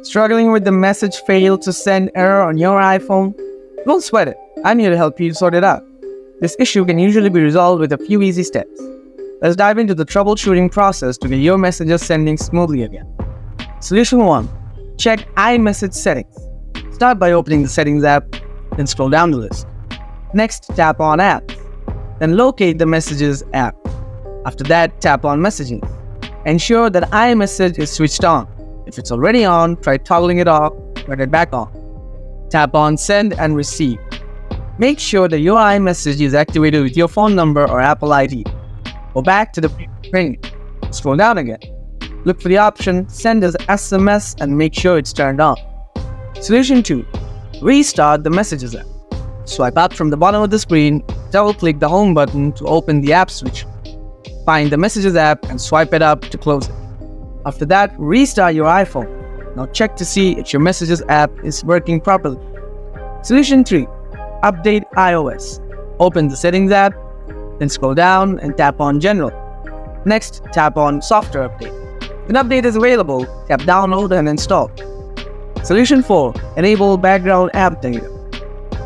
Struggling with the message failed to send error on your iPhone? Don't sweat it. I'm here to help you sort it out. This issue can usually be resolved with a few easy steps. Let's dive into the troubleshooting process to get your messages sending smoothly again. Solution 1. Check iMessage settings. Start by opening the Settings app, then scroll down the list. Next, tap on Apps. Then locate the Messages app. After that, tap on Messaging. Ensure that iMessage is switched on. If it's already on, try toggling it off, turn it back on. Tap on Send and Receive. Make sure that your iMessage is activated with your phone number or Apple ID. Go back to the screen. Scroll down again. Look for the option Send as SMS and make sure it's turned on. Solution 2. Restart the Messages app. Swipe up from the bottom of the screen, double-click the Home button to open the app switcher. Find the Messages app and swipe it up to close it. After that, restart your iPhone. Now check to see if your Messages app is working properly. Solution 3. Update iOS. Open the Settings app, then scroll down and tap on General. Next, tap on Software Update. If an update is available, tap Download and Install. Solution 4. Enable Background App Data.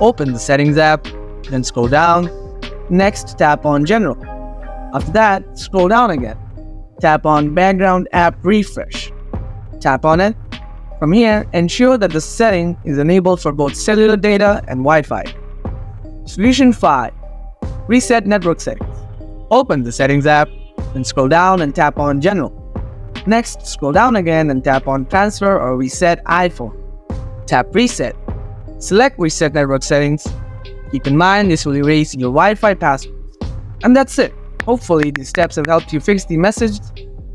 Open the Settings app, then scroll down. Next, tap on General. After that, scroll down again. Tap on Background App Refresh. Tap on it. From here, ensure that the setting is enabled for both cellular data and Wi-Fi. Solution 5. Reset Network Settings. Open the Settings app, then scroll down and tap on General. Next, scroll down again and tap on Transfer or Reset iPhone. Tap Reset. Select Reset Network Settings. Keep in mind this will erase your Wi-Fi passwords. And that's it. Hopefully, these steps have helped you fix the message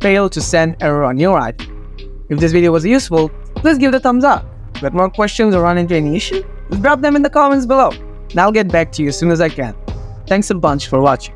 failed to send error on your iPhone. If this video was useful, please give it a thumbs up. If you have more questions or run into any issue, just drop them in the comments below, and I'll get back to you as soon as I can. Thanks a bunch for watching.